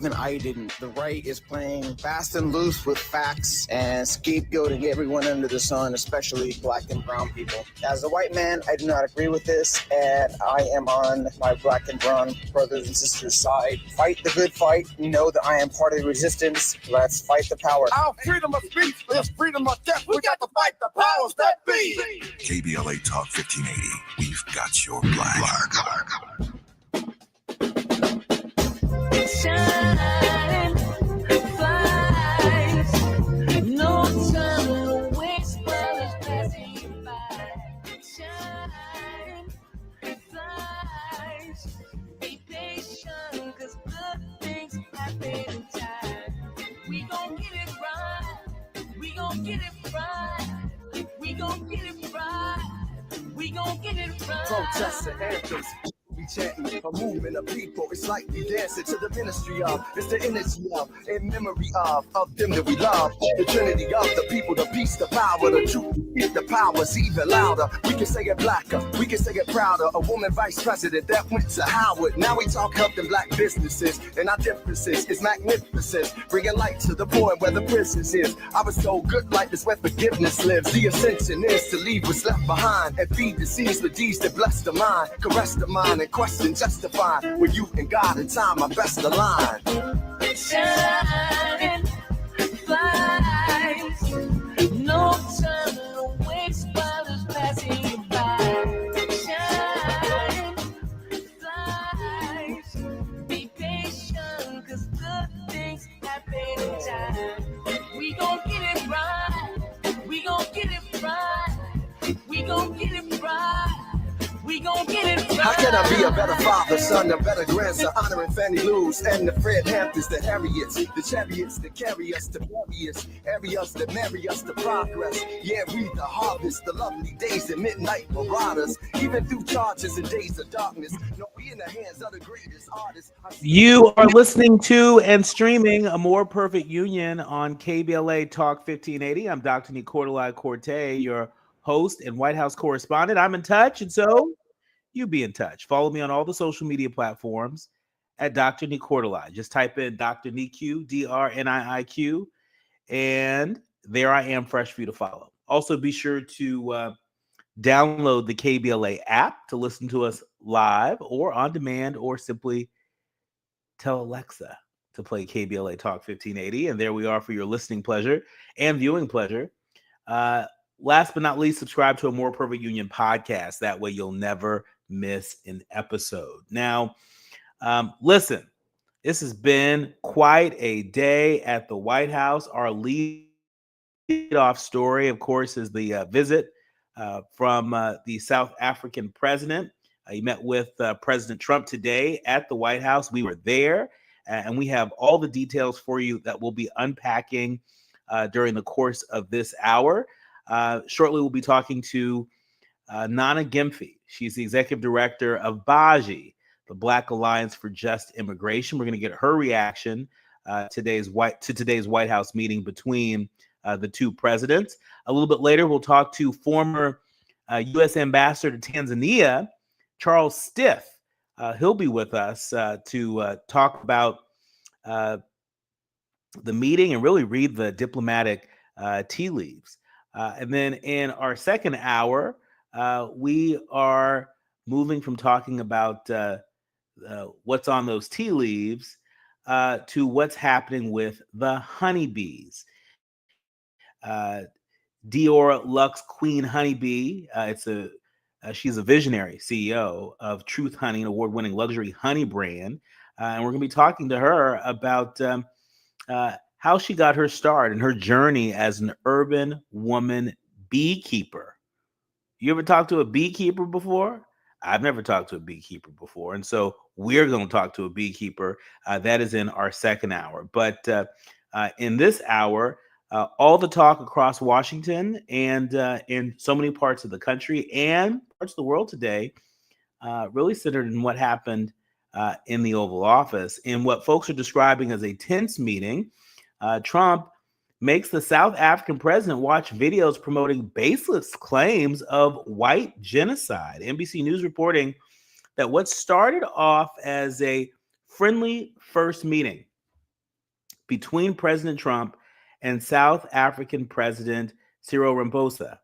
Even I didn't. The right is playing fast and loose with facts and scapegoating everyone under the sun, especially black and brown people. As a white man, I do not agree with this, and I am on my black and brown brothers and sisters' side. Fight the good fight. You know that I am part of the resistance. Let's fight the power. Our freedom of speech is freedom of death. We got to fight the powers that be. KBLA Talk 1580. We've got your black. Shine, flies, no time to waste while it's passing you by. Shine, flies, be patient, cause good things happen in time. We gon' get it right, we gon' get it right, we gon' get it right, we gon' get it right. Protest and anthems. We chanting a movement of people. It's like we dancing to the ministry of. It's the energy of, in memory of them that we love. The trinity of the people, the peace, the power, the truth. If the power's even louder, we can say it blacker, we can say it prouder. A woman vice president that went to Howard. Now we talk helping black businesses, and our differences is magnificent. Bringing light to the point where the prisons is. I was so good like this where forgiveness lives. The ascension is to leave what's left behind and feed the seeds with deeds that bless the mind, caress the mind, and question justify with you and God in time. I best align. Shine, flies, no time to waste while it's passing you by. Shine, flies, be patient, cause good things happen in time. We gon' get it right, we gon' get it right, we gon' get it right. We gon' get it right. How can I be a better father, son, a better grandson, honoring Fannie Lou's and the Fred Hamptons, the Harriets, the chariots that carry us to various areas that marry us to progress. Yeah, we the harvest, the lovely days and midnight marauders, even through charges and days of darkness. No, we in the hands of the greatest artists. You are listening to and streaming A More Perfect Union on KBLA Talk 1580. I'm Dr. Nii-Quartelai Quartey, your host and White House correspondent. I'm in touch, and so you be in touch. Follow me on all the social media platforms at Dr. Nii-Quartelai. Just type in Dr. Nii-Q, DrNiiQ, and there I am, fresh for you to follow. Also, be sure to download the KBLA app to listen to us live or on demand, or simply tell Alexa to play KBLA Talk 1580, and there we are for your listening pleasure and viewing pleasure. Last but not least, subscribe to A More Perfect Union podcast. That way you'll never miss an episode. Now, listen, this has been quite a day at the White House. Our lead-off story, of course, is the visit from the South African president. He met with President Trump today at the White House. We were there, and we have all the details for you that we'll be unpacking during the course of this hour. Shortly, we'll be talking to Nana Gyamfi. She's the executive director of BAJI, the Black Alliance for Just Immigration. We're going to get her reaction to today's White House meeting between the two presidents. A little bit later, we'll talk to former U.S. Ambassador to Tanzania, Charles Stith. He'll be with us to talk about the meeting and really read the diplomatic tea leaves. And then in our second hour, we are moving from talking about what's on those tea leaves to what's happening with the honeybees. Dior Lux Queen Honeybee. She's a visionary CEO of Truth Honey, an award-winning luxury honey brand. And we're going to be talking to her about how she got her start and her journey as an urban woman beekeeper. You ever talked to a beekeeper before? I've never talked to a beekeeper before. And so we're going to talk to a beekeeper. That is in our second hour. But in this hour, all the talk across Washington and in so many parts of the country and parts of the world today really centered in what happened in the Oval Office. In what folks are describing as a tense meeting, Trump makes the South African president watch videos promoting baseless claims of white genocide. NBC News reporting that what started off as a friendly first meeting between President Trump and South African President Cyril Ramaphosa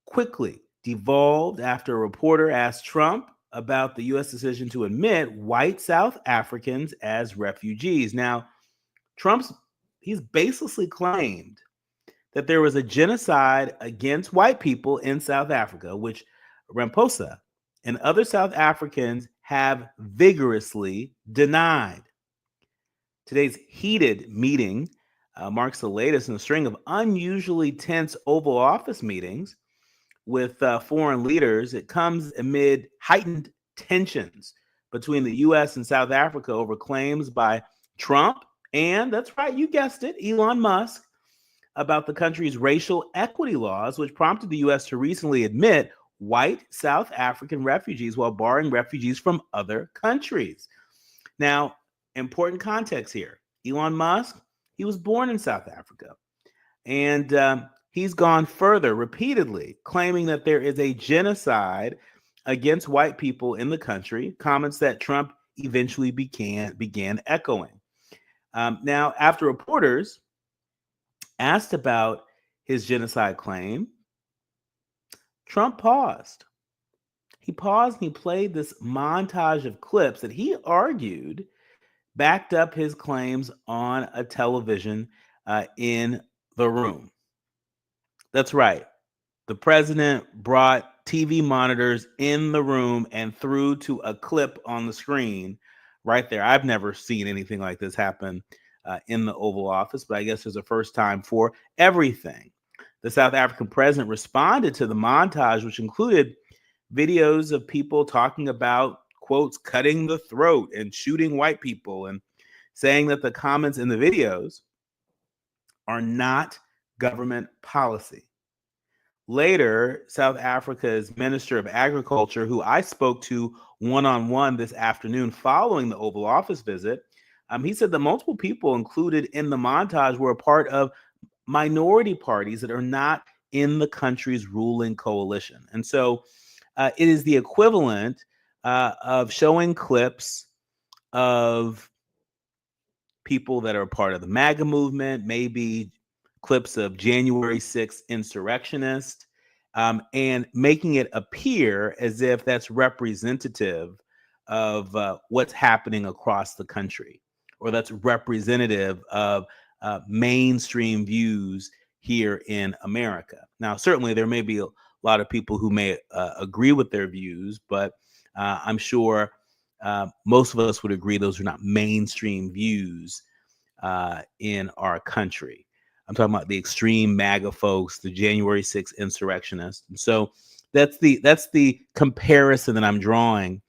quickly devolved after a reporter asked Trump about the U.S. decision to admit white South Africans as refugees. Now, he's baselessly claimed that there was a genocide against white people in South Africa, which Ramaphosa and other South Africans have vigorously denied. Today's heated meeting marks the latest in a string of unusually tense Oval Office meetings with foreign leaders. It comes amid heightened tensions between the U.S. and South Africa over claims by Trump and, that's right, you guessed it, Elon Musk, about the country's racial equity laws, which prompted the U.S. to recently admit white South African refugees while barring refugees from other countries. Now, important context here. Elon Musk, he was born in South Africa, and he's gone further repeatedly, claiming that there is a genocide against white people in the country, comments that Trump eventually began echoing. Now, after reporters asked about his genocide claim, Trump paused. He paused and he played this montage of clips that he argued backed up his claims on a television in the room. That's right. The president brought TV monitors in the room and threw to a clip on the screen right there. I've never seen anything like this happen in the Oval Office, but I guess there's a first time for everything. The South African president responded to the montage, which included videos of people talking about, quotes, cutting the throat and shooting white people, and saying that the comments in the videos are not government policy. Later, South Africa's Minister of Agriculture, who I spoke to one-on-one this afternoon following the Oval Office visit, he said that multiple people included in the montage were a part of minority parties that are not in the country's ruling coalition. And so it is the equivalent of showing clips of people that are part of the MAGA movement, maybe clips of January 6th insurrectionists, and making it appear as if that's representative of what's happening across the country, or that's representative of mainstream views here in America. Now, certainly there may be a lot of people who may agree with their views, but I'm sure most of us would agree those are not mainstream views in our country. I'm talking about the extreme MAGA folks, the January 6th insurrectionists. And so that's the comparison that I'm drawing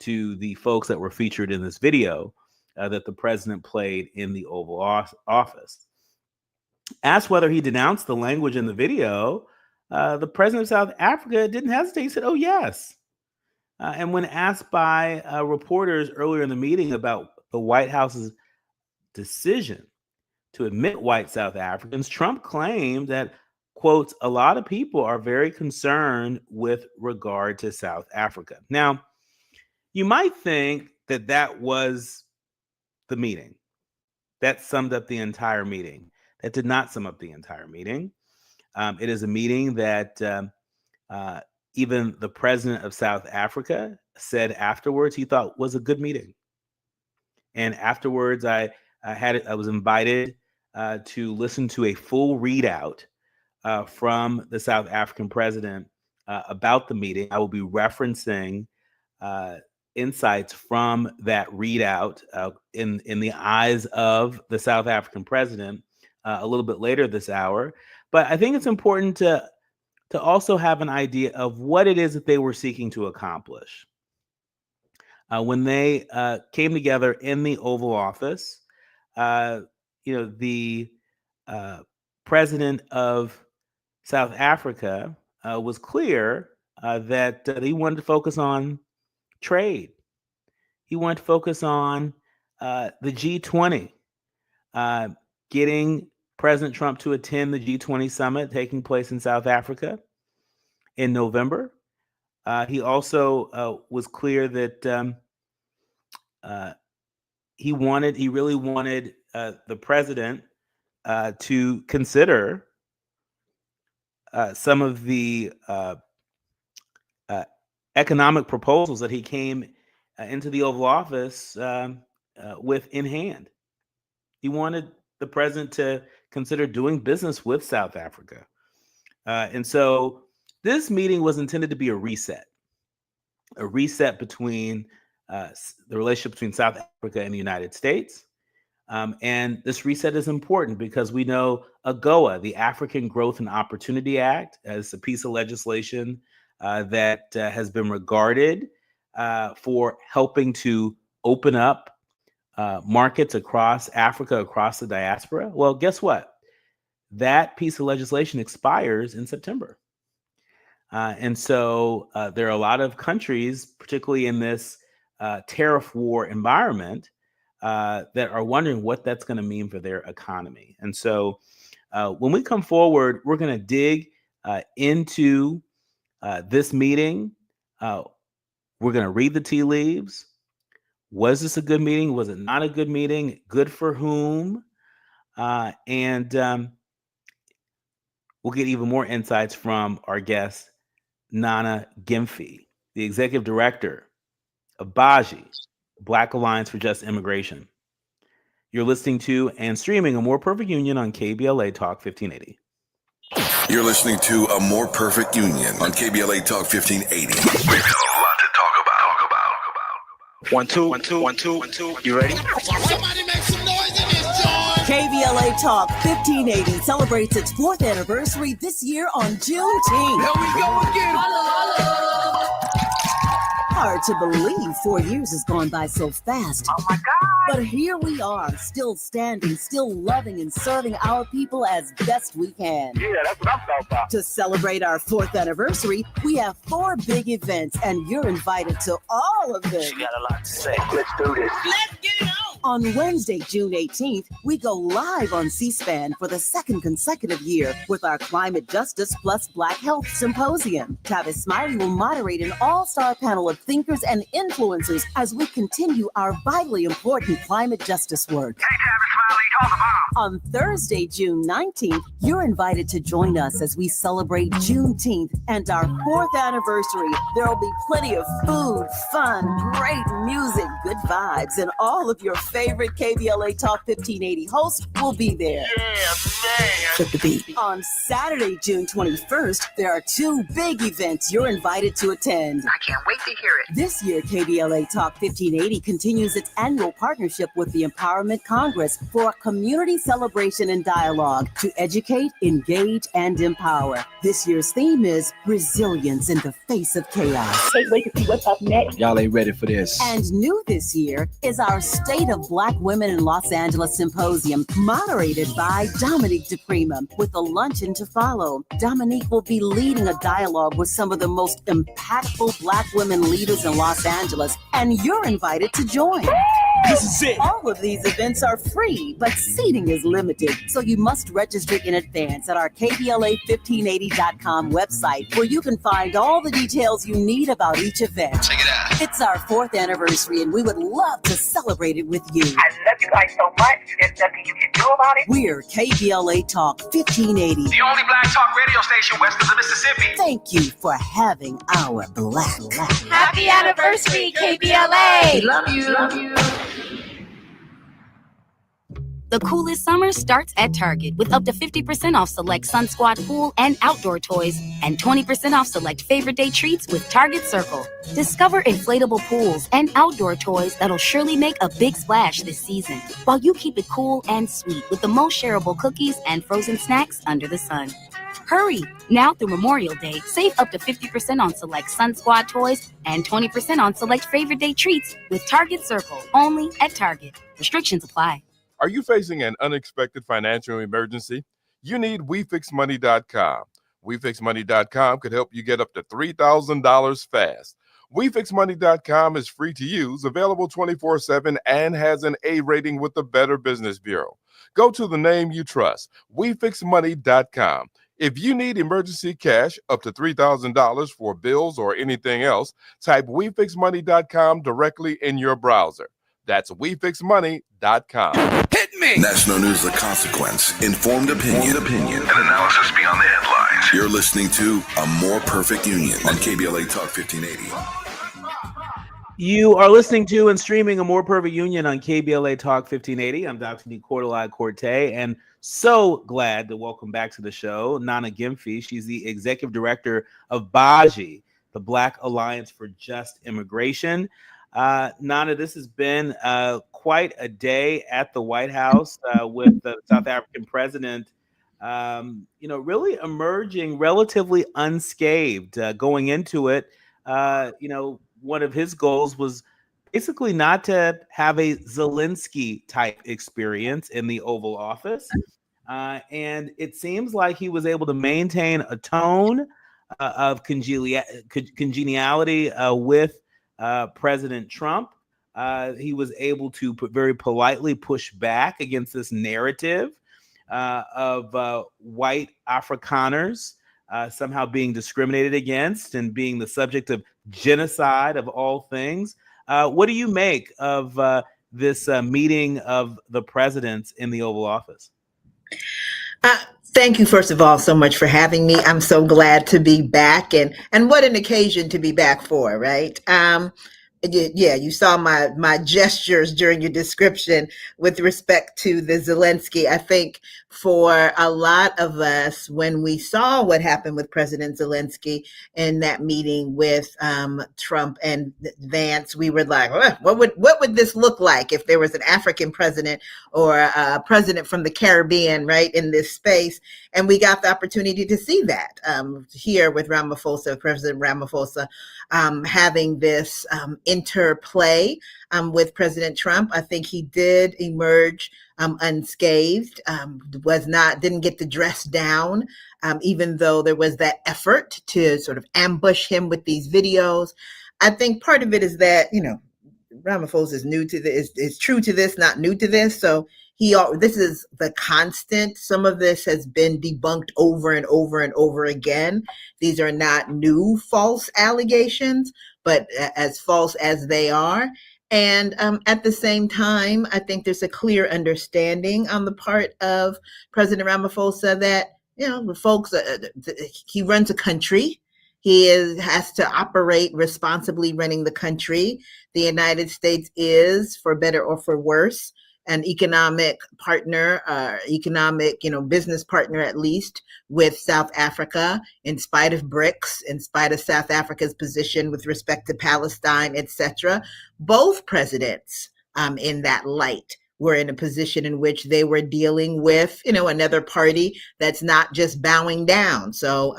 to the folks that were featured in this video that the president played in the Oval Office. Asked whether he denounced the language in the video, the president of South Africa didn't hesitate. He said, "Oh, yes." And when asked by reporters earlier in the meeting about the White House's decision to admit white South Africans, Trump claimed that, quotes, a lot of people are very concerned with regard to South Africa. Now, you might think that that was the meeting. That summed up the entire meeting. That did not sum up the entire meeting. It is a meeting that even the president of South Africa said afterwards he thought was a good meeting. And afterwards, I was invited to listen to a full readout from the South African president about the meeting. I will be referencing insights from that readout in the eyes of the South African president a little bit later this hour. But I think it's important to also have an idea of what it is that they were seeking to accomplish. When they came together in the Oval Office, the president of South Africa was clear that he wanted to focus on trade. He wanted to focus on the G20, getting President Trump to attend the G20 summit taking place in South Africa in November. He also was clear that he really wanted the president to consider some of the economic proposals that he came into the Oval Office with in hand. He wanted the president to consider doing business with South Africa. And so this meeting was intended to be a reset between the relationship between South Africa and the United States. And this reset is important because we know AGOA, the African Growth and Opportunity Act, as a piece of legislation that has been regarded for helping to open up markets across Africa, across the diaspora. Well, guess what? That piece of legislation expires in September. And so there are a lot of countries, particularly in this tariff war environment, that are wondering what that's going to mean for their economy. And so when we come forward, we're going to dig into this meeting. We're going to read the tea leaves. Was this a good meeting? Was it not a good meeting? Good for whom? And we'll get even more insights from our guest, Nana Gyamfi, the executive director of BAJI, Black Alliance for Just Immigration. You're listening to and streaming A More Perfect Union on KBLA Talk 1580. You're listening to A More Perfect Union on KBLA Talk 1580. We've got a lot to talk about. 1 2 1 2 1 2 1 2. You ready? Somebody make some noise in this joint. KBLA Talk 1580 celebrates its 4th anniversary this year on Juneteenth. Here we go again. Hard to believe 4 years has gone by so fast. Oh my God. But here we are, still standing, still loving and serving our people as best we can. Yeah, that's what I'm talking about. To celebrate our 4th anniversary, we have 4 big events, and you're invited to all of them. She got a lot to say. Let's do this. Let's get it on. On Wednesday, June 18th, we go live on C-SPAN for the 2nd consecutive year with our Climate Justice Plus Black Health Symposium. Tavis Smiley will moderate an all-star panel of thinkers and influencers as we continue our vitally important climate justice work. Hey, Tavis Smiley, talk about. On Thursday, June 19th, you're invited to join us as we celebrate Juneteenth and our 4th anniversary. There will be plenty of food, fun, great music, good vibes, and all of your favorite KBLA Talk 1580 hosts will be there. Yeah, man. Took the beat. On Saturday, June 21st, there are 2 big events you're invited to attend. I can't wait to hear it. This year, KBLA Talk 1580 continues its annual partnership with the Empowerment Congress for a community celebration and dialogue to educate, engage, and empower. This year's theme is resilience in the face of chaos. Can't wait to see what's up next. Y'all ain't ready for this. And new this year is our State of Black Women in Los Angeles Symposium, moderated by Dominique DePrima, with a luncheon to follow. Dominique will be leading a dialogue with some of the most impactful Black women leaders in Los Angeles, and you're invited to join. This is it. All of these events are free, but seating is limited, so you must register in advance at our KBLA1580.com website, where you can find all the details you need about each event. Check it out. It's our 4th anniversary, and we would love to celebrate it with you. I love you guys so much. There's nothing you can do about it. We're KBLA Talk 1580. The only black talk radio station west of the Mississippi. Thank you for having our black. Happy anniversary, KBLA! Love you. Love you. The coolest summer starts at Target with up to 50% off select Sun Squad pool and outdoor toys and 20% off select favorite day treats with Target Circle. Discover inflatable pools and outdoor toys that'll surely make a big splash this season, while you keep it cool and sweet with the most shareable cookies and frozen snacks under the sun. Hurry! Now through Memorial Day, save up to 50% on select Sun Squad toys and 20% on select favorite day treats with Target Circle, only at Target. Restrictions apply. Are you facing an unexpected financial emergency? You need WeFixMoney.com. WeFixMoney.com could help you get up to $3,000 fast. WeFixMoney.com is free to use, available 24/7, and has an A rating with the Better Business Bureau. Go to the name you trust, WeFixMoney.com. If you need emergency cash up to $3,000 for bills or anything else, type WeFixMoney.com directly in your browser. That's WeFixMoney.com. Hit me. me. National news of consequence, informed opinion, and analysis beyond the headlines. You're listening to A More Perfect Union on KBLA Talk 1580. You are listening to and streaming A More Perfect Union on KBLA Talk 1580. I'm Dr. Nii-Quartelai Quartey, and so glad to welcome back to the show Nana Gyamfi. She's the executive director of BAJI, the Black Alliance for Just Immigration. Nana, this has been quite a day at the White House with the South African president, really emerging relatively unscathed going into it. One of his goals was basically not to have a Zelensky type experience in the Oval Office. And it seems like he was able to maintain a tone of congeniality with President Trump. He was able to very politely push back against this narrative of white Afrikaners somehow being discriminated against and being the subject of genocide of all things. What do you make of this meeting of the presidents in the Oval Office? Thank you, first of all, so much for having me. I'm so glad to be back, and what an occasion to be back for, right? Yeah, you saw my gestures during your description with respect to the Zelensky. I think for a lot of us, when we saw what happened with President Zelensky in that meeting with Trump and Vance, we were like, what would this look like if there was an African president or a president from the Caribbean, right, in this space? And we got the opportunity to see that here with President Ramaphosa, having this interplay with President Trump. I think he did emerge unscathed, didn't get the dress down, even though there was that effort to sort of ambush him with these videos. I think part of it is that, Ramaphosa is new to this, is true to this, not new to this. So this is the constant. Some of this has been debunked over and over and over again. These are not new false allegations, but as false as they are. And at the same time, I think there's a clear understanding on the part of President Ramaphosa that, the folks, he runs a country. He has to operate responsibly running the country. The United States is, for better or for worse, an economic partner, business partner at least, with South Africa, in spite of BRICS, in spite of South Africa's position with respect to Palestine, etc. Both presidents, in that light, were in a position in which they were dealing with, another party that's not just bowing down. So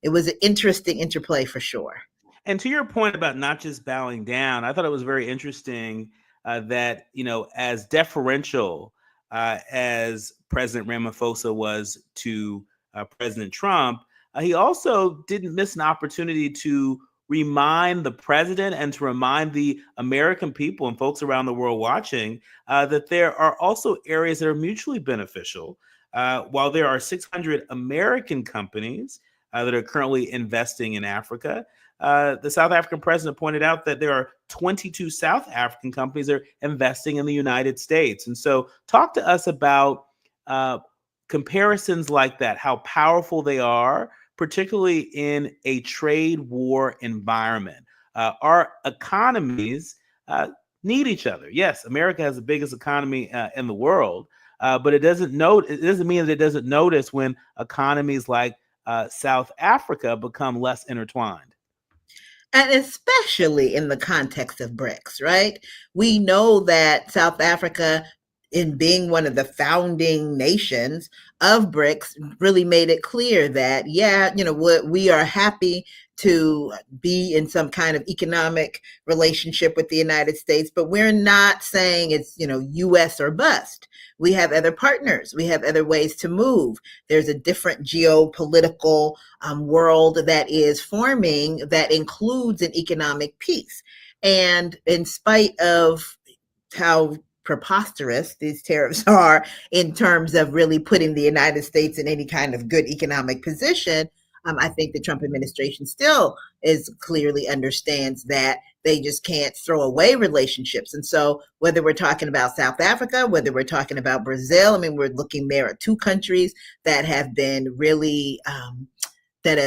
it was an interesting interplay for sure. And to your point about not just bowing down, I thought it was very interesting that, as deferential as President Ramaphosa was to President Trump, he also didn't miss an opportunity to remind the president and to remind the American people and folks around the world watching that there are also areas that are mutually beneficial. While there are 600 American companies that are currently investing in Africa, the South African president pointed out that there are 22 South African companies that are investing in the United States. And so talk to us about comparisons like that, how powerful they are, particularly in a trade war environment. Our economies need each other. Yes, America has the biggest economy in the world, but it doesn't mean that it doesn't notice when economies like South Africa become less intertwined. And especially in the context of BRICS, right? We know that South Africa, in being one of the founding nations of BRICS, really made it clear that, we are happy to be in some kind of economic relationship with the United States, but we're not saying it's, US or bust. We have other partners. We have other ways to move. There's a different geopolitical world that is forming that includes an economic peace. And in spite of how preposterous these tariffs are in terms of really putting the United States in any kind of good economic position, I think the Trump administration still clearly understands that they just can't throw away relationships. And so whether we're talking about South Africa, whether we're talking about Brazil, I mean, we're looking there at two countries that have been really that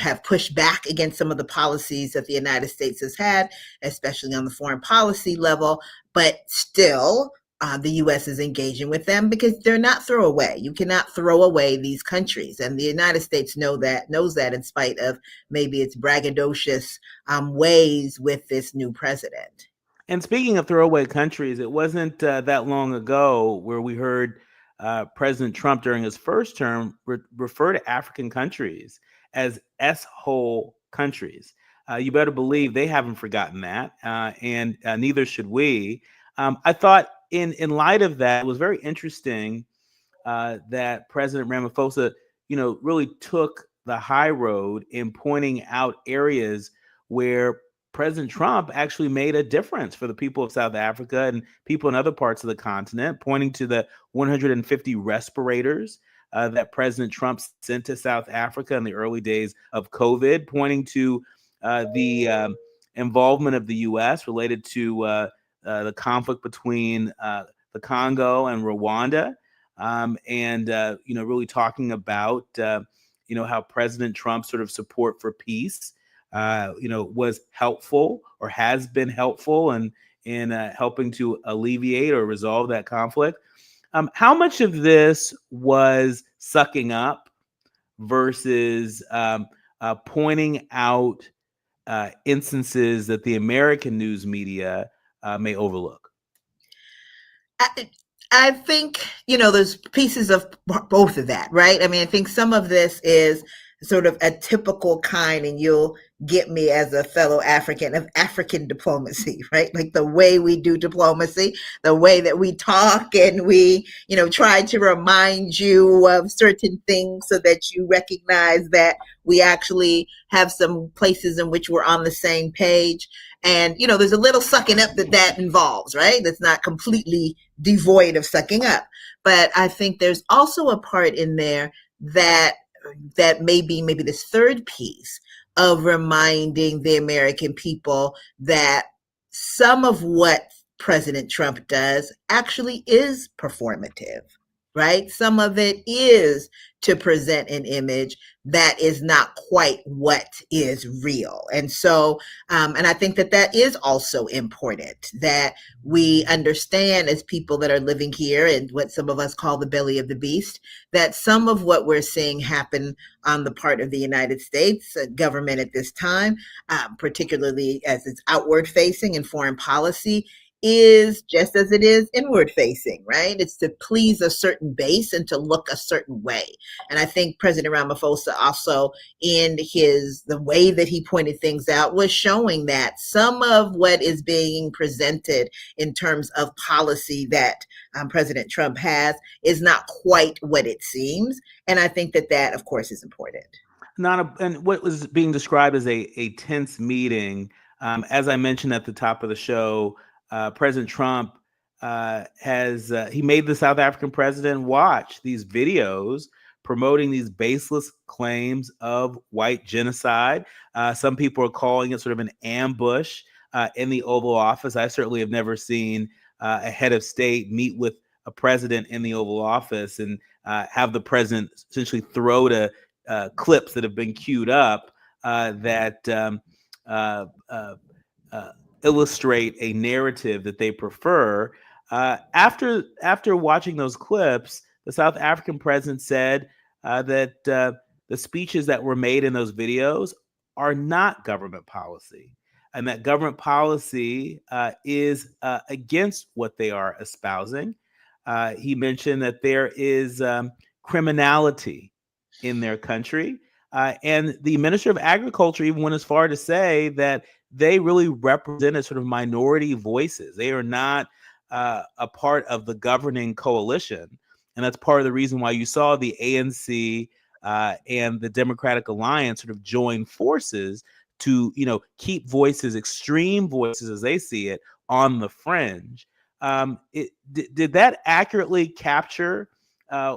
have pushed back against some of the policies that the United States has had, especially on the foreign policy level, but still the U.S. is engaging with them because they're not throwaway. You cannot throw away these countries, and the United States knows that in spite of maybe its braggadocious ways with this new president. And speaking of throwaway countries, it wasn't that long ago where we heard President Trump during his first term refer to African countries as S-hole countries. You better believe they haven't forgotten that, and neither should we. I thought in light of that, it was very interesting that President Ramaphosa, really took the high road in pointing out areas where President Trump actually made a difference for the people of South Africa and people in other parts of the continent, pointing to the 150 respirators that President Trump sent to South Africa in the early days of COVID, pointing to the involvement of the U.S. related to the conflict between the Congo and Rwanda, and really talking about how President Trump's sort of support for peace was helpful or has been helpful in helping to alleviate or resolve that conflict. How much of this was sucking up versus pointing out instances that the American news media may overlook? I think, there's pieces of both of that, right? I mean, I think some of this is sort of a typical kind, and you'll get me as a fellow African, of African diplomacy, right? Like the way we do diplomacy, the way that we talk, and we, try to remind you of certain things so that you recognize that we actually have some places in which we're on the same page. And, there's a little sucking up that involves, right? That's not completely devoid of sucking up. But I think there's also a part in there that maybe this third piece of reminding the American people that some of what President Trump does actually is performative, right? Some of it is to present an image that is not quite what is real. And so, and I think that is also important, that we understand as people that are living here in what some of us call the belly of the beast, that some of what we're seeing happen on the part of the United States government at this time, particularly as it's outward facing in foreign policy, is just as it is inward facing, right? It's to please a certain base and to look a certain way. And I think President Ramaphosa also, in the way that he pointed things out, was showing that some of what is being presented in terms of policy that President Trump has is not quite what it seems. And I think that, of course, is important. And what was being described as a tense meeting, as I mentioned at the top of the show, President Trump he made the South African president watch these videos promoting these baseless claims of white genocide. Some people are calling it sort of an ambush in the Oval Office. I certainly have never seen a head of state meet with a president in the Oval Office and have the president essentially throw to clips that have been queued up that illustrate a narrative that they prefer. After watching those clips, the South African president said that the speeches that were made in those videos are not government policy, and that government policy is against what they are espousing. He mentioned that there is criminality in their country, and the Minister of Agriculture even went as far to say that they really represented sort of minority voices. They are not a part of the governing coalition. And that's part of the reason why you saw the ANC and the Democratic Alliance sort of join forces to, keep voices, extreme voices as they see it, on the fringe. Did that accurately capture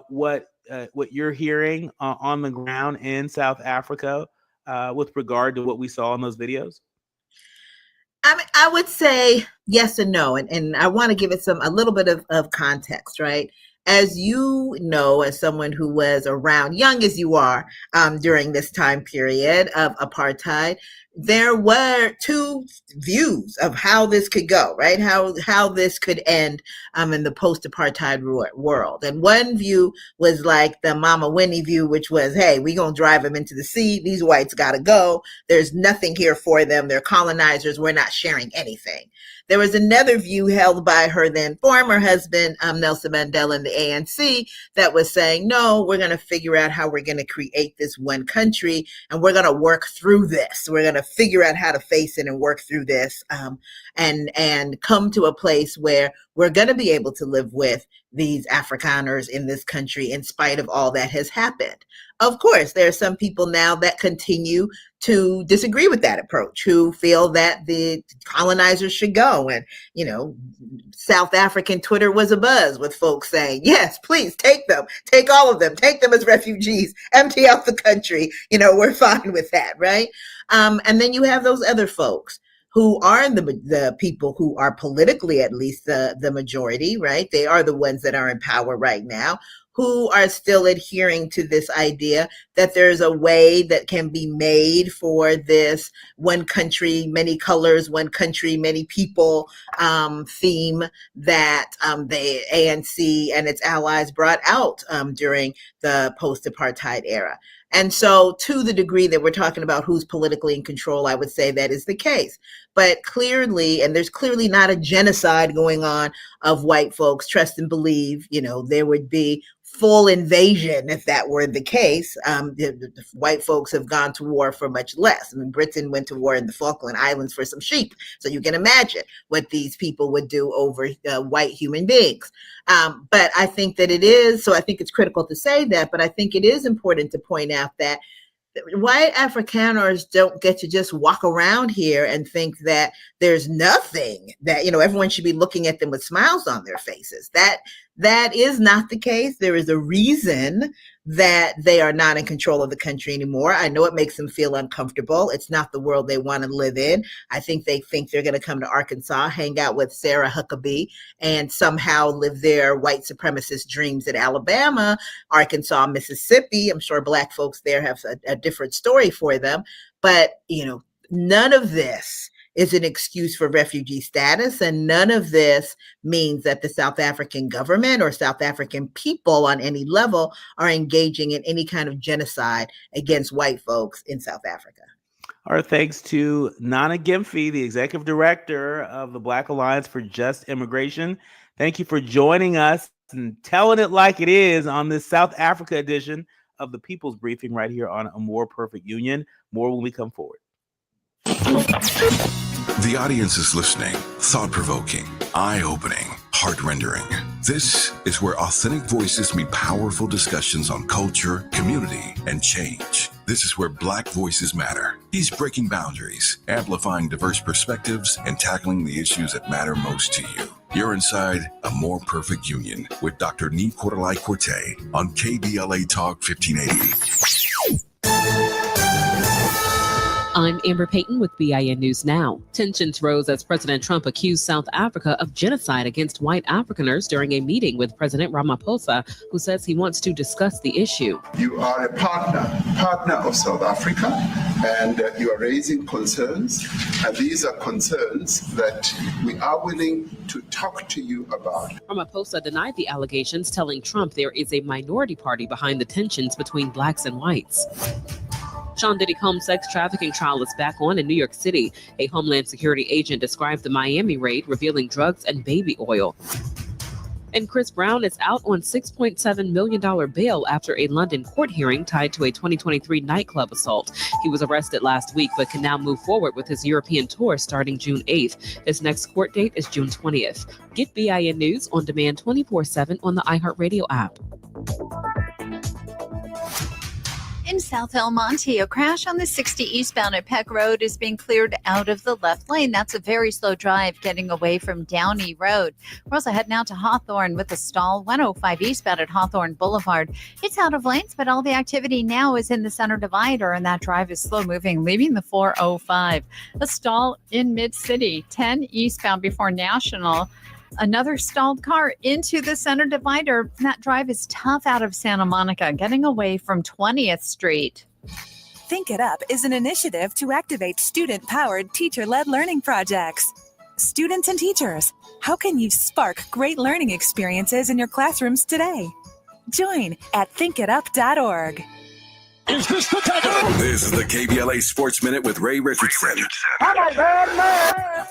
what what you're hearing on the ground in South Africa with regard to what we saw in those videos? I mean, I would say yes and no, and I want to give it a little bit of context, right? As you know, as someone who was around, young as you are, during this time period of apartheid, there were two views of how this could go, right? How this could end in the post-apartheid world. And one view was like the Mama Winnie view, which was, hey, we're going to drive them into the sea. These whites got to go. There's nothing here for them. They're colonizers. We're not sharing anything. There was another view held by her then former husband, Nelson Mandela, and the ANC, that was saying, no, we're going to figure out how we're going to create this one country, and we're going to work through this. We're going to figure out how to face it and work through this, and come to a place where we're going to be able to live with these Afrikaners in this country in spite of all that has happened. Of course, there are some people now that continue to disagree with that approach, who feel that the colonizers should go. And, South African Twitter was abuzz with folks saying, yes, please take them, take all of them, take them as refugees, empty out the country. We're fine with that, right? And then you have those other folks who are the people who are politically, at least the majority, right? They are the ones that are in power right now, who are still adhering to this idea that there's a way that can be made for this one country, many colors, one country, many people theme that the ANC and its allies brought out during the post-apartheid era. And so to the degree that we're talking about who's politically in control, I would say that is the case. But clearly, and there's clearly not a genocide going on of white folks. Trust and believe, there would be full invasion if that were the case. The white folks have gone to war for much less. I mean, Britain went to war in the Falkland Islands for some sheep. So you can imagine what these people would do over white human beings. But I think that I think it's critical to say that, but I think it is important to point out that white Afrikaners don't get to just walk around here and think that there's nothing, that, everyone should be looking at them with smiles on their faces. That is not the case. There is a reason that they are not in control of the country anymore. I know it makes them feel uncomfortable. It's not the world they want to live in. I think they think they're going to come to Arkansas, hang out with Sarah Huckabee, and somehow live their white supremacist dreams in Alabama, Arkansas, Mississippi. I'm sure Black folks there have a different story for them. But, none of this is an excuse for refugee status, and none of this means that the South African government or South African people on any level are engaging in any kind of genocide against white folks in South Africa. Our thanks to Nana Gyamfi, the executive director of the Black Alliance for Just Immigration. Thank you for joining us and telling it like it is on this South Africa edition of the People's Briefing right here on A More Perfect Union. More when we come forward. The audience is listening. Thought-provoking, eye-opening, heart-rendering. This is where authentic voices meet powerful discussions on culture, community, and change. This is where Black voices matter. He's breaking boundaries, amplifying diverse perspectives, and tackling the issues that matter most to you. You're inside A More Perfect Union with Dr. Nii-Quartelai Quartey on KBLA Talk 1580. I'm Amber Payton with BIN News Now. Tensions rose as President Trump accused South Africa of genocide against white Afrikaners during a meeting with President Ramaphosa, who says he wants to discuss the issue. You are a partner of South Africa, and you are raising concerns, and these are concerns that we are willing to talk to you about. Ramaphosa denied the allegations, telling Trump there is a minority party behind the tensions between blacks and whites. Sean Diddy Combs' sex trafficking trial is back on in New York City. A Homeland Security agent described the Miami raid, revealing drugs and baby oil. And Chris Brown is out on $6.7 million bail after a London court hearing tied to a 2023 nightclub assault. He was arrested last week, but can now move forward with his European tour starting June 8th. His next court date is June 20th. Get BIN News on demand 24/7 on the iHeartRadio app. In South El Monte, a crash on the 60 eastbound at Peck Road is being cleared out of the left lane. That's a very slow drive getting away from Downey Road. We're also heading out to Hawthorne with a stall. 105 eastbound at Hawthorne Boulevard. It's out of lanes, but all the activity now is in the center divider, and that drive is slow moving, leaving the 405. A stall in Mid-City, 10 eastbound before National. Another stalled car into the center divider. That drive is tough out of Santa Monica, getting away from 20th Street. Think It Up is an initiative to activate student-powered, teacher-led learning projects. Students and teachers, how can you spark great learning experiences in your classrooms today? Join at thinkitup.org. This is the KBLA Sports Minute with Ray Richardson.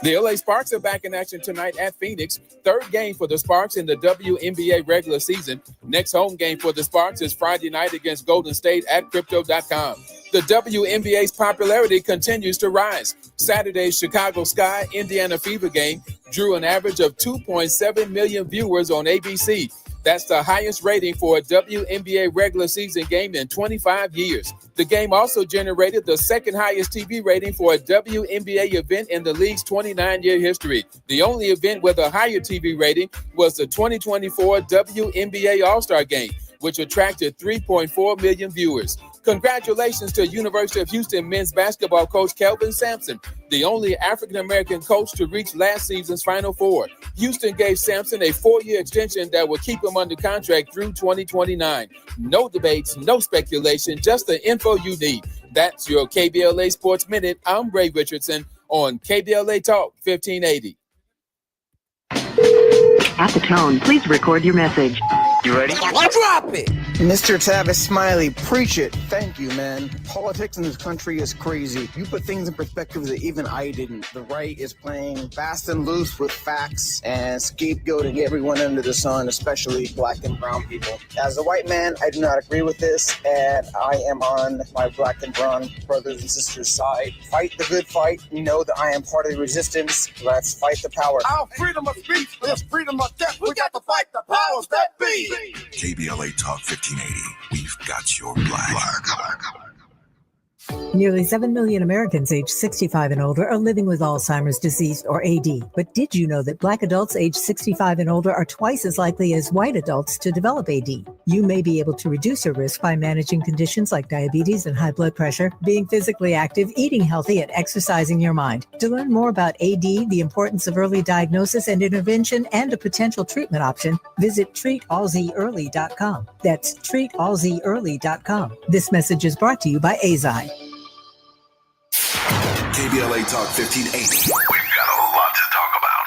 The LA Sparks are back in action tonight at Phoenix. Third game for the Sparks in the WNBA regular season. Next home game for the Sparks is Friday night against Golden State at Crypto.com. The WNBA's popularity continues to rise. Saturday's Chicago Sky Indiana Fever game drew an average of 2.7 million viewers on ABC. That's the highest rating for a WNBA regular season game in 25 years. The game also generated the second highest TV rating for a WNBA event in the league's 29-year history. The only event with a higher TV rating was the 2024 WNBA All-Star Game, which attracted 3.4 million viewers. Congratulations to University of Houston men's basketball coach Kelvin Sampson, the only African-American coach to reach last season's Final Four. Houston gave Sampson a 4-year extension that will keep him under contract through 2029. No debates, no speculation, just the info you need. That's your KBLA Sports Minute. I'm Ray Richardson on KBLA Talk 1580. At the tone, please record your message. You ready? Drop it! Mr. Tavis Smiley, preach it. Thank you, man. Politics in this country is crazy. You put things in perspective that even I didn't. The right is playing fast and loose with facts and scapegoating everyone under the sun, especially black and brown people. As a white man, I do not agree with this, and I am on my black and brown brothers and sisters' side. Fight the good fight. You know that I am part of the resistance. Let's fight the power. Our freedom of speech is freedom of death. We got to fight the powers that be. KBLA Talk 1580. We've got your black. Nearly 7 million Americans aged 65 and older are living with Alzheimer's disease or AD. But did you know that Black adults aged 65 and older are twice as likely as white adults to develop AD? You may be able to reduce your risk by managing conditions like diabetes and high blood pressure, being physically active, eating healthy, and exercising your mind. To learn more about AD, the importance of early diagnosis and intervention, and a potential treatment option, visit treatalzearly.com. That's treatalzearly.com. This message is brought to you by AZI. KBLA Talk 1580. We've got a lot to talk about.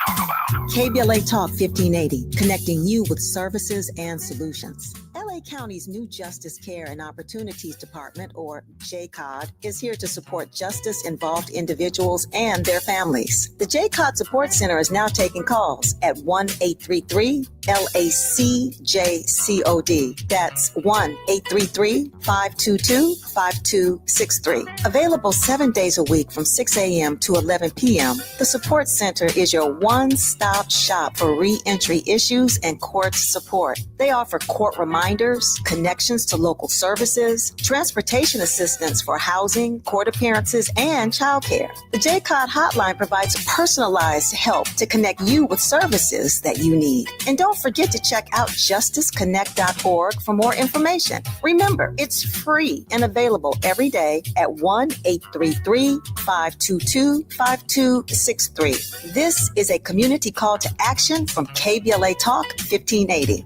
KBLA Talk 1580, connecting you with services and solutions. LA County's new Justice Care and Opportunities Department, or JCOD, is here to support justice-involved individuals and their families. The JCOD Support Center is now taking calls at 1-833-LACJCOD. That's 1-833-522-5263. Available 7 days a week from 6 a.m. to 11 p.m., the Support Center is your one-stop shop for reentry issues and court support. They offer court reminders, connections to local services, transportation assistance for housing, court appearances, and childcare. The JCOD hotline provides personalized help to connect you with services that you need. And don't forget to check out justiceconnect.org for more information. Remember, it's free and available every day at 1-833-522-5263. This is a community call to action from KBLA Talk 1580.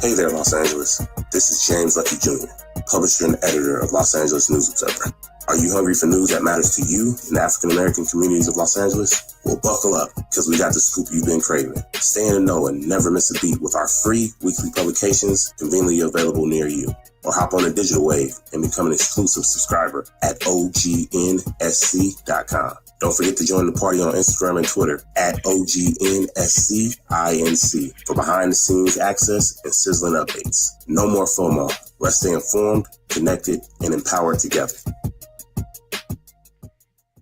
Hey there, Los Angeles. This is James Lucky Jr., publisher and editor of Los Angeles News Observer. Are you hungry for news that matters to you in the African-American communities of Los Angeles? Well, buckle up, because we got the scoop you've been craving. Stay in the know and never miss a beat with our free weekly publications conveniently available near you. Or hop on the digital wave and become an exclusive subscriber at OGNSC.com. Don't forget to join the party on Instagram and Twitter at OGNSCINC for behind-the-scenes access and sizzling updates. No more FOMO. Let's stay informed, connected, and empowered together.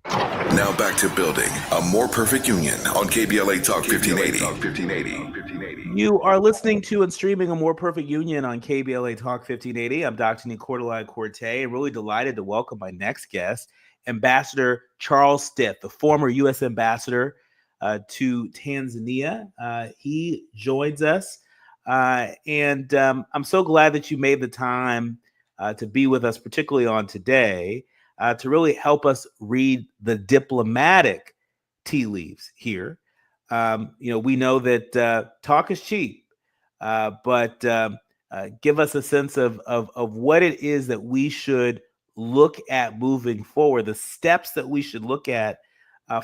Now back to building a more perfect union on KBLA Talk 1580. You are listening to and streaming A More Perfect Union on KBLA Talk 1580. I'm Dr. Nii-Quartelai Quartey, and really delighted to welcome my next guest, Ambassador Charles Stith, the former U.S. ambassador to Tanzania. He joins us, and I'm so glad that you made the time to be with us, particularly on today, to really help us read the diplomatic tea leaves here. We know that talk is cheap, but give us a sense of what it is that we should look at moving forward, the steps that we should look at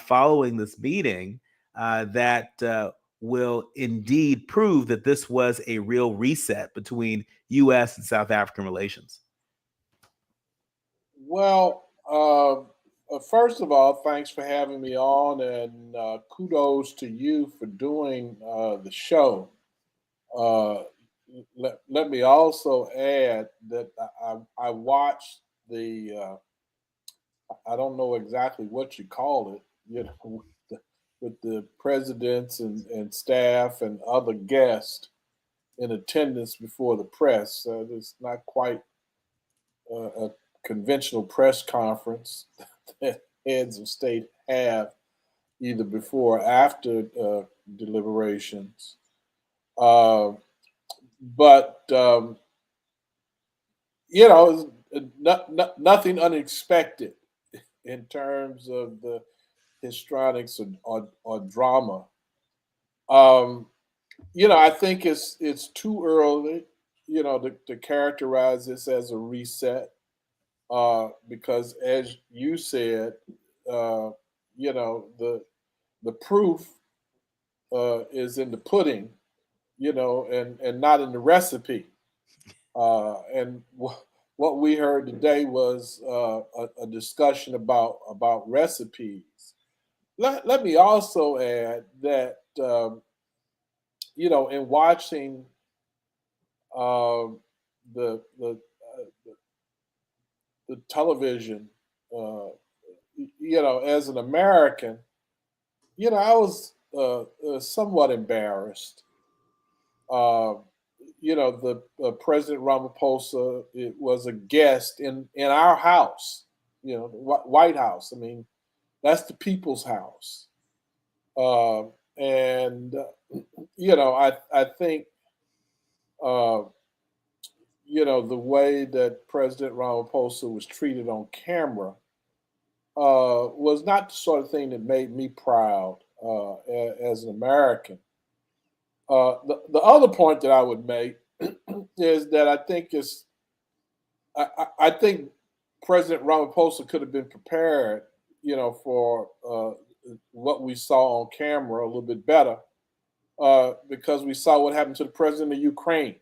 following this meeting that will indeed prove that this was a real reset between U.S. and South African relations. Well, first of all, thanks for having me on, and kudos to you for doing the show. Let me also add that I watched the, I don't know exactly what you call it, with the presidents and staff and other guests in attendance before the press. It's not quite a conventional press conference that heads of state have either before or after deliberations. But nothing unexpected in terms of the histrionics or drama. I think it's too early, to characterize this as a reset, because as you said, the proof is in the pudding, and not in the recipe. And what we heard today was a discussion about recipes. Let me also add that, in watching the television, as an American, I was somewhat embarrassed. The President Ramaphosa, it was a guest in our house, the White House. I mean, that's the people's house. And I think, the way that President Ramaphosa was treated on camera was not the sort of thing that made me proud as an American. The other point that I would make is that I think President Ramaphosa could have been prepared, for what we saw on camera a little bit better, because we saw what happened to the president of Ukraine.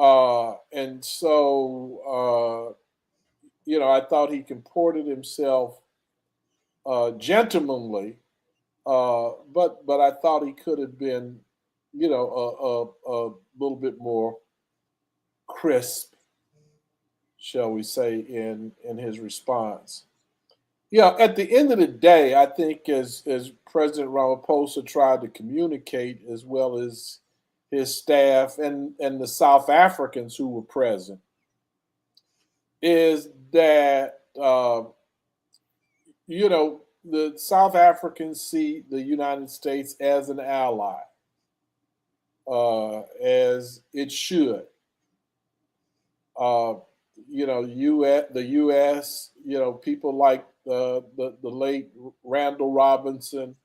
And so, I thought he comported himself gentlemanly, but I thought he could have been, a little bit more crisp, shall we say, in his response. At the end of the day, I think as President Ramaphosa tried to communicate, as well as his staff and the South Africans who were present, is that, the South Africans see the United States as an ally, as it should. The U.S., people like the late Randall Robinson,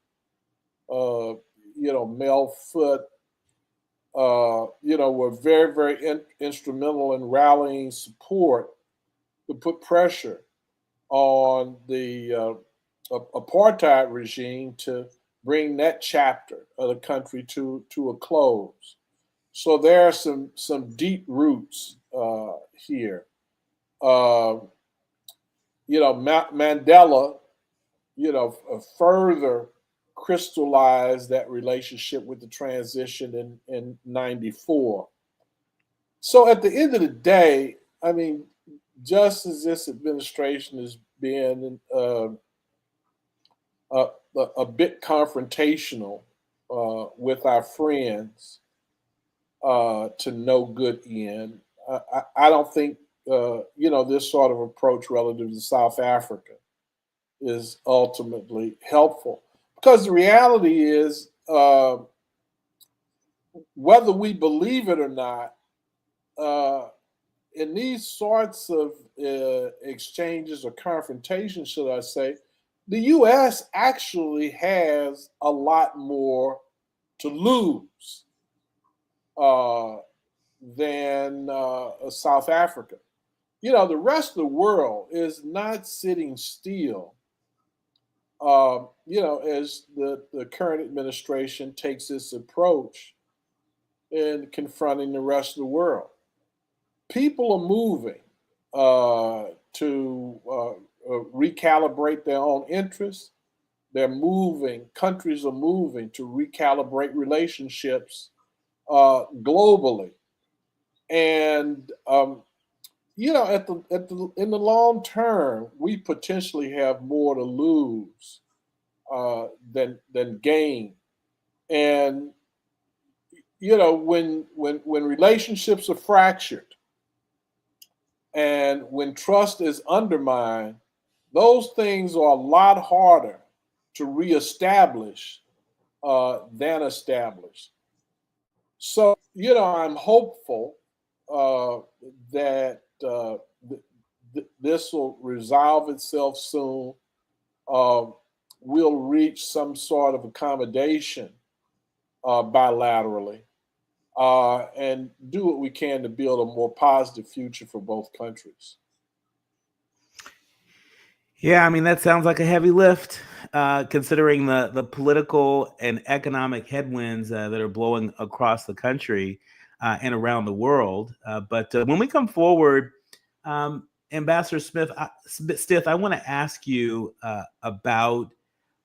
Mel Foote, were very, very instrumental in rallying support to put pressure on the apartheid regime to bring that chapter of the country to a close. So there are some deep roots here. Mandela, further crystallized that relationship with the transition in 94. So at the end of the day, I mean, just as this administration has been a bit confrontational with our friends to no good end. I don't think, this sort of approach relative to South Africa is ultimately helpful, because the reality is, whether we believe it or not, in these sorts of exchanges or confrontations, should I say, the U.S. actually has a lot more to lose than South Africa. The rest of the world is not sitting still, as the current administration takes this approach in confronting the rest of the world. People are moving to recalibrate their own interests. Countries are moving to recalibrate relationships globally. And, in the long term, we potentially have more to lose than gain. And, when relationships are fractured, and when trust is undermined, those things are a lot harder to reestablish than establish. So, I'm hopeful that this will resolve itself soon. We'll reach some sort of accommodation bilaterally. And do what we can to build a more positive future for both countries. Yeah, I mean, that sounds like a heavy lift, considering the political and economic headwinds that are blowing across the country and around the world. But when we come forward, Ambassador Stith, I want to ask you about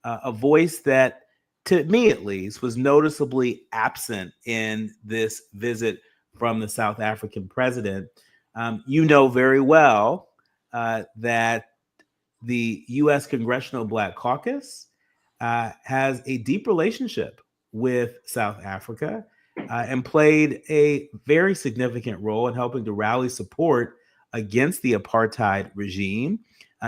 a voice that, to me at least, was noticeably absent in this visit from the South African president. You know very well that the U.S. Congressional Black Caucus has a deep relationship with South Africa and played a very significant role in helping to rally support against the apartheid regime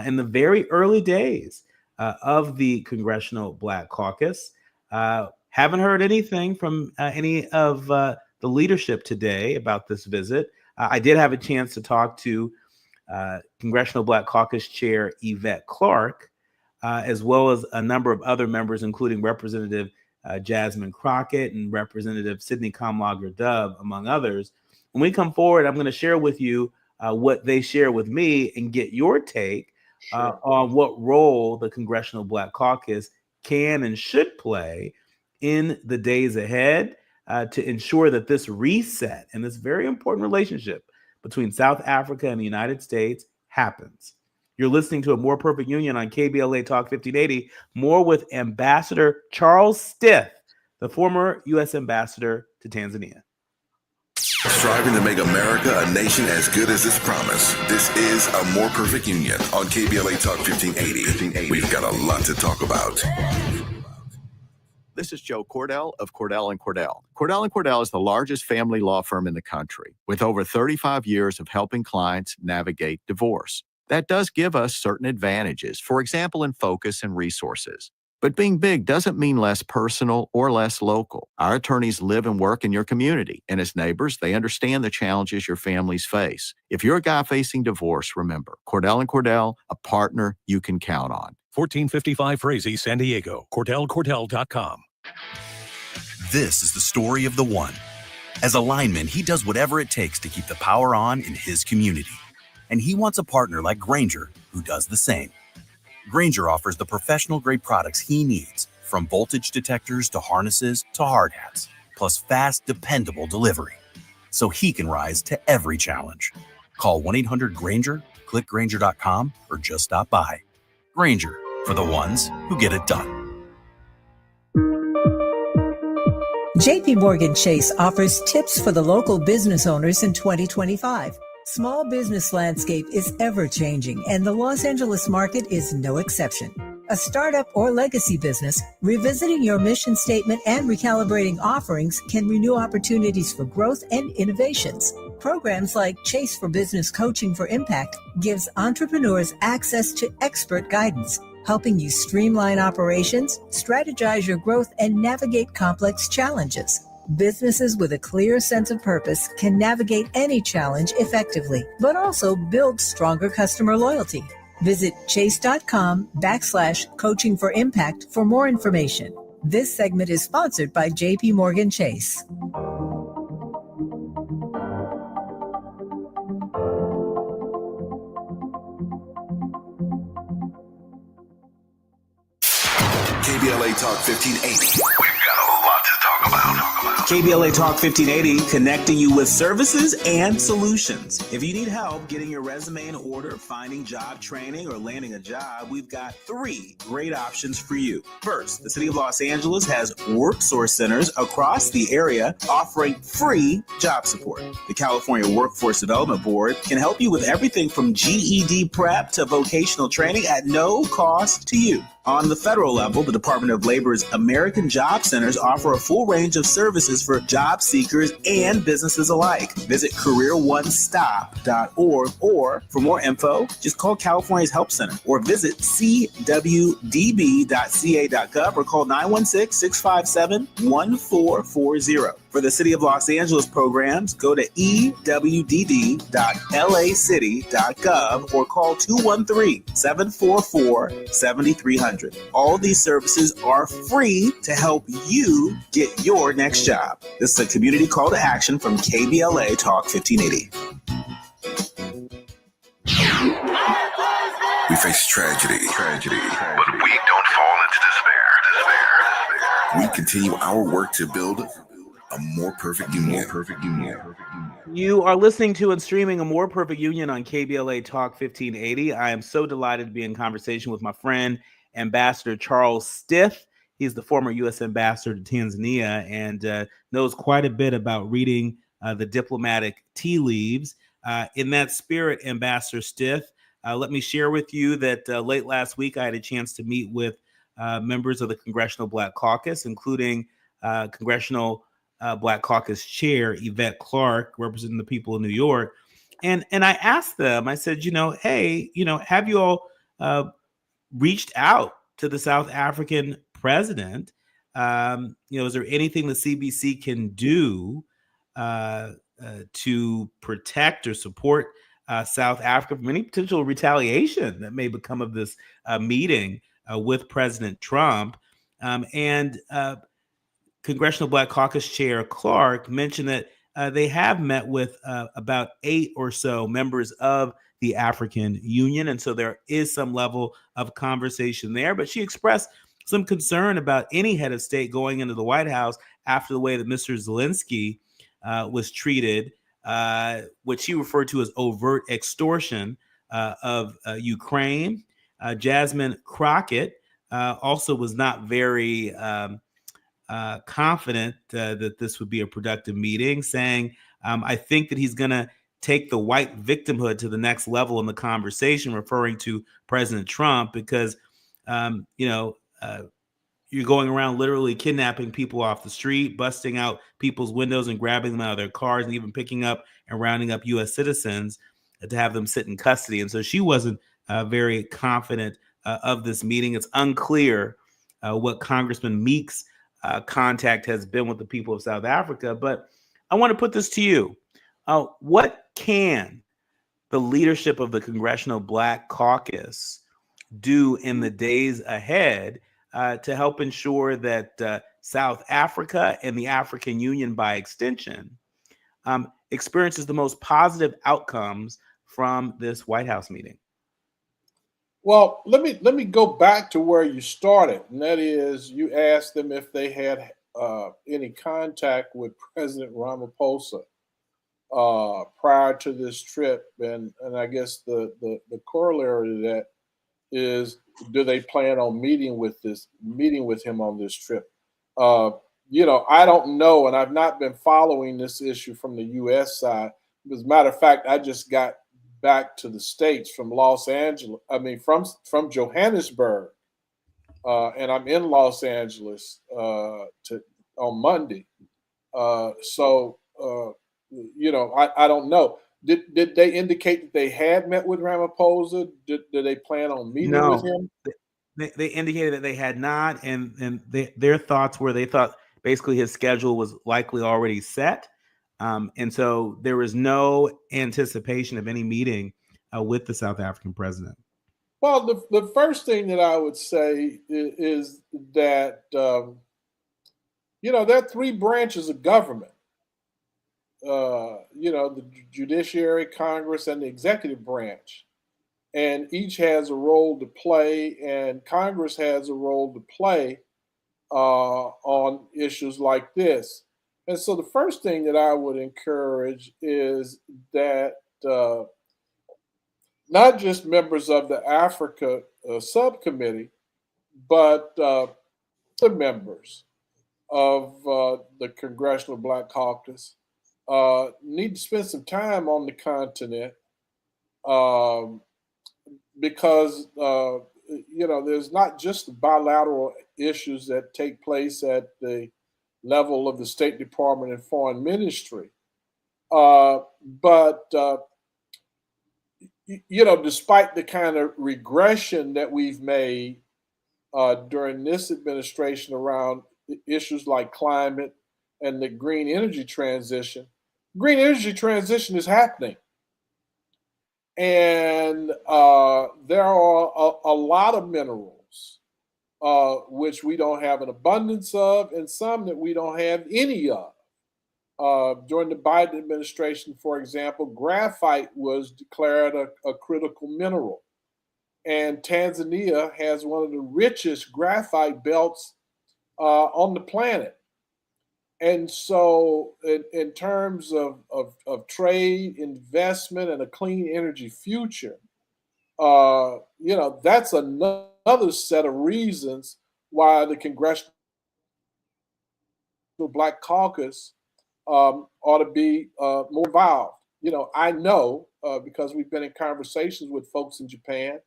in the very early days of the Congressional Black Caucus. Haven't heard anything from any of the leadership today about this visit. I did have a chance to talk to Congressional Black Caucus Chair Yvette Clarke, as well as a number of other members, including Representative Jasmine Crockett and Representative Sidney Kamlager-Dubb, among others. When we come forward, I'm going to share with you what they share with me and get your take on what role the Congressional Black Caucus can and should play in the days ahead to ensure that this reset and this very important relationship between South Africa and the United States happens. You're listening to A More Perfect Union on KBLA Talk 1580. More with Ambassador Charles Stith, the former U.S. ambassador to Tanzania. Striving to make America a nation as good as its promise. This is A More Perfect Union on KBLA Talk 1580. We've got a lot to talk about. This is Joe Cordell of Cordell & Cordell. Cordell & Cordell is the largest family law firm in the country, with over 35 years of helping clients navigate divorce. That does give us certain advantages, for example, in focus and resources. But being big doesn't mean less personal or less local. Our attorneys live and work in your community, and as neighbors, they understand the challenges your families face. If you're a guy facing divorce, remember, Cordell & Cordell, a partner you can count on. 1455 Frazee, San Diego. CordellCordell.com. This is the story of the one. As a lineman, he does whatever it takes to keep the power on in his community. And he wants a partner like Grainger who does the same. Grainger offers the professional-grade products he needs, from voltage detectors to harnesses to hard hats, plus fast, dependable delivery, so he can rise to every challenge. Call 1-800-GRAINGER, click Grainger.com, or just stop by. Grainger, for the ones who get it done. JP Morgan Chase offers tips for the local business owners in 2025. Small business landscape is ever changing, and the Los Angeles market is no exception. A startup or legacy business, revisiting your mission statement and recalibrating offerings can renew opportunities for growth and innovations. Programs like Chase for Business Coaching for Impact gives entrepreneurs access to expert guidance, helping you streamline operations, strategize your growth, and navigate complex challenges. Businesses with a clear sense of purpose can navigate any challenge effectively, but also build stronger customer loyalty. Visit chase.com/coaching for impact for more information. This segment is sponsored by JP Morgan Chase. KBLA Talk 1580. We've got a lot to talk about. KBLA Talk 1580, connecting you with services and solutions. If you need help getting your resume in order, finding job training, or landing a job, we've got 3 great options for you. First, the City of Los Angeles has work source centers across the area offering free job support. The California Workforce Development Board can help you with everything from GED prep to vocational training at no cost to you. On the federal level, the Department of Labor's American Job Centers offer a full range of services for job seekers and businesses alike. Visit careeronestop.org, or for more info, just call California's Help Center or visit cwdb.ca.gov or call 916-657-1440. For the City of Los Angeles programs, go to ewd.lacity.gov or call 213-744-7300. All these services are free to help you get your next job. This is a community call to action from KBLA Talk 1580. We face tragedy, but we don't fall into despair. We continue our work to build a more perfect union. You are listening to and streaming A More Perfect Union on KBLA Talk 1580. I am so delighted to be in conversation with my friend, Ambassador Charles Stith. He's the former U.S. ambassador to Tanzania and knows quite a bit about reading the diplomatic tea leaves. In that spirit, Ambassador Stith, let me share with you that late last week I had a chance to meet with members of the Congressional Black Caucus, including Congressional Black Caucus Chair Yvette Clarke, representing the people of New York. And I asked them, I said, hey, have you all reached out to the South African president? Is there anything the CBC can do to protect or support South Africa from any potential retaliation that may become of this meeting with President Trump? And Congressional Black Caucus Chair Clarke mentioned that they have met with about 8 or so members of the African Union. And so there is some level of conversation there. But she expressed some concern about any head of state going into the White House after the way that Mr. Zelensky was treated, what she referred to as overt extortion of Ukraine. Jasmine Crockett also was not very confident that this would be a productive meeting, saying, I think that he's going to take the white victimhood to the next level in the conversation, referring to President Trump, because, you're going around literally kidnapping people off the street, busting out people's windows and grabbing them out of their cars, and even picking up and rounding up U.S. citizens to have them sit in custody. And so she wasn't very confident of this meeting. It's unclear what Congressman Meek's contact has been with the people of South Africa. But I want to put this to you. What can the leadership of the Congressional Black Caucus do in the days ahead to help ensure that South Africa and the African Union, by extension, experiences the most positive outcomes from this White House meeting? Well, let me go back to where you started, and that is you asked them if they had any contact with President Ramaphosa prior to this trip, and I guess the corollary to that is, do they plan on meeting with him on this trip? I don't know, and I've not been following this issue from the U.S. side. As a matter of fact, I just got back to the States from Los Angeles. From Johannesburg, and I'm in Los Angeles on Monday. So I don't know. Did they indicate that they had met with Ramaphosa? Did they plan on meeting with No, him? they indicated that they had not, and their thoughts were they thought basically his schedule was likely already set, and so there was no anticipation of any meeting with the South African president. Well, the first thing that I would say is that there are three branches of government. The judiciary, Congress, and the executive branch. And each has a role to play, and Congress has a role to play on issues like this. And so the first thing that I would encourage is that not just members of the Africa subcommittee, but the members of the Congressional Black Caucus need to spend some time on the continent because there's not just bilateral issues that take place at the level of the State Department and Foreign Ministry, but despite the kind of regression that we've made during this administration around issues like climate and the green energy transition is happening. And there are a lot of minerals which we don't have an abundance of, and some that we don't have any of. During the Biden administration, for example, graphite was declared a critical mineral. And Tanzania has one of the richest graphite belts on the planet. And so in terms of trade, investment, and a clean energy future, that's another set of reasons why the Congressional Black Caucus ought to be more involved. I know because we've been in conversations with folks in Japan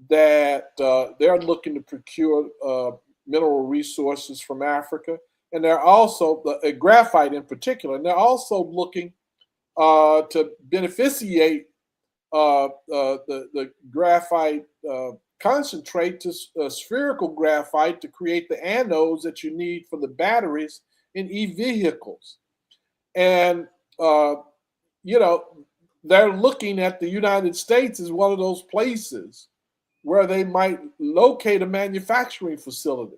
that they're looking to procure mineral resources from Africa. And they're also, graphite in particular, and they're also looking to beneficiate the graphite concentrate to spherical graphite to create the anodes that you need for the batteries in e-vehicles. And, they're looking at the United States as one of those places where they might locate a manufacturing facility.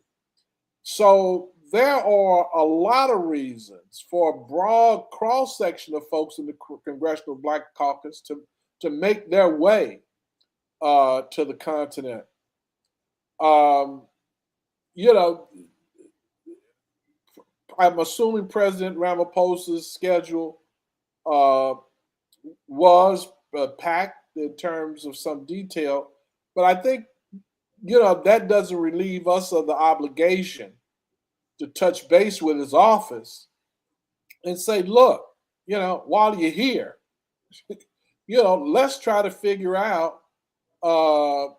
So there are a lot of reasons for a broad cross-section of folks in the Congressional Black Caucus to make their way to the continent. I'm assuming President Ramaphosa's schedule was packed in terms of some detail, but I think, that doesn't relieve us of the obligation to touch base with his office and say, look, while you're here, let's try to figure out, whether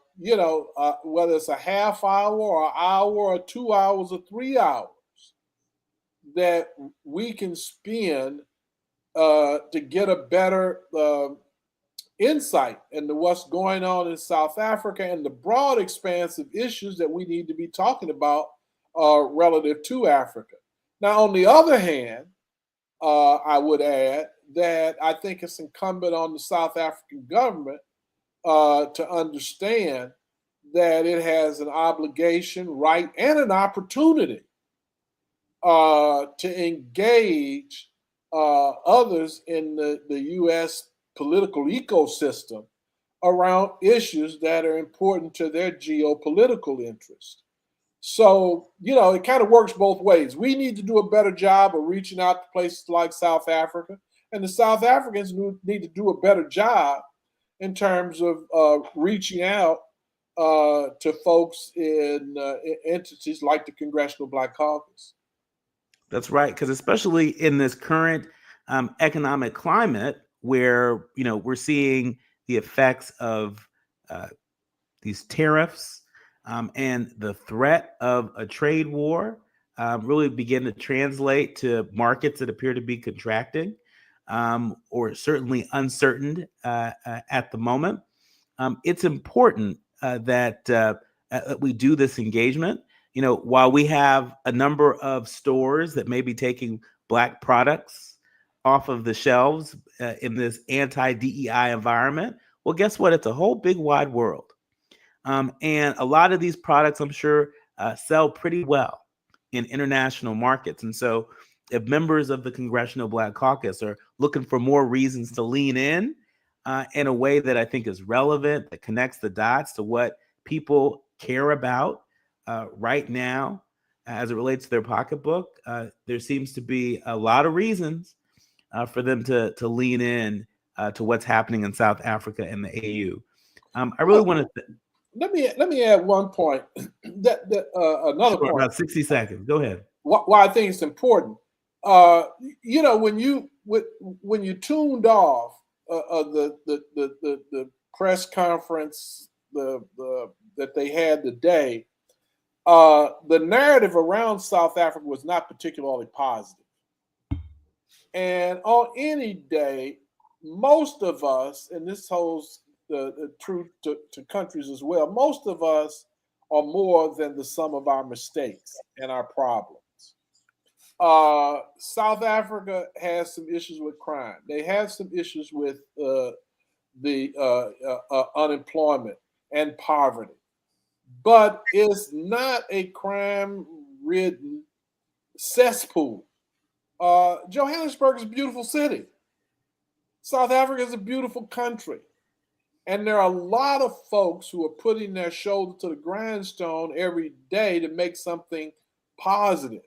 it's a half hour or an hour or 2 hours or 3 hours that we can spend to get a better insight into what's going on in South Africa and the broad expanse of issues that we need to be talking about relative to Africa. Now, on the other hand, I would add that I think it's incumbent on the South African government to understand that it has an obligation, right, and an opportunity to engage others in the U.S. political ecosystem around issues that are important to their geopolitical interest. So, it kind of works both ways. We need to do a better job of reaching out to places like South Africa, and the South Africans need to do a better job in terms of reaching out to folks in entities like the Congressional Black Caucus. That's right, because especially in this current economic climate where, we're seeing the effects of these tariffs and the threat of a trade war really begin to translate to markets that appear to be contracting or certainly uncertain at the moment. It's important that we do this engagement. While we have a number of stores that may be taking Black products off of the shelves in this anti-DEI environment, well, guess what? It's a whole big wide world. And a lot of these products, I'm sure, sell pretty well in international markets. And so if members of the Congressional Black Caucus are looking for more reasons to lean in a way that I think is relevant, that connects the dots to what people care about right now as it relates to their pocketbook, there seems to be a lot of reasons for them to lean in to what's happening in South Africa and the AU. I really want to... Let me add one point. Another Sure, point. about 60 seconds. Go ahead. Why I think it's important. When you tuned off the press conference that they had today, the narrative around South Africa was not particularly positive. And on any day, most of us, and this holds true to countries as well, most of us are more than the sum of our mistakes and our problems. South Africa has some issues with crime. They have some issues with the unemployment and poverty. But it's not a crime-ridden cesspool. Johannesburg is a beautiful city. South Africa is a beautiful country. And there are a lot of folks who are putting their shoulder to the grindstone every day to make something positive.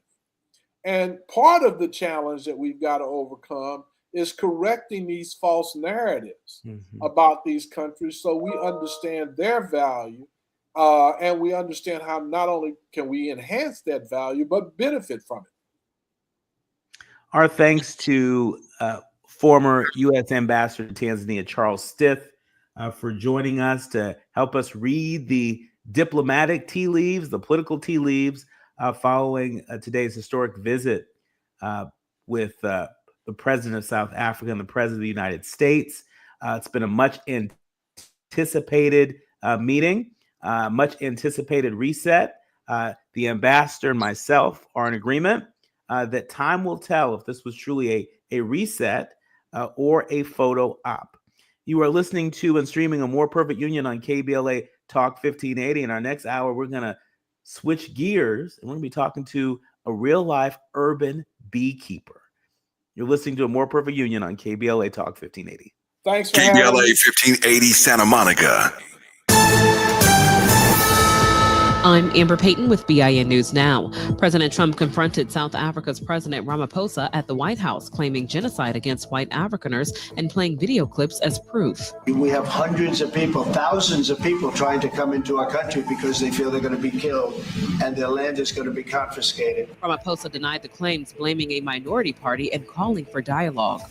And part of the challenge that we've got to overcome is correcting these false narratives about these countries so we understand their value and we understand how not only can we enhance that value, but benefit from it. Our thanks to former U.S. Ambassador to Tanzania, Charles Stith, for joining us to help us read the diplomatic tea leaves, the political tea leaves, following today's historic visit with the President of South Africa and the President of the United States. It's been a much anticipated meeting, much anticipated reset. The ambassador and myself are in agreement that time will tell if this was truly a reset or a photo op. You are listening to and streaming A More Perfect Union on KBLA Talk 1580. In our next hour, we're going to switch gears and we're going to be talking to a real-life urban beekeeper. You're listening to A More Perfect Union on KBLA Talk 1580. Thanks for KBLA having me. 1580 Santa Monica. I'm Amber Payton with BIN News Now. President Trump confronted South Africa's President Ramaphosa at the White House, claiming genocide against white Afrikaners and playing video clips as proof. We have hundreds of people, thousands of people trying to come into our country because they feel they're going to be killed and their land is going to be confiscated. Ramaphosa denied the claims, blaming a minority party and calling for dialogue.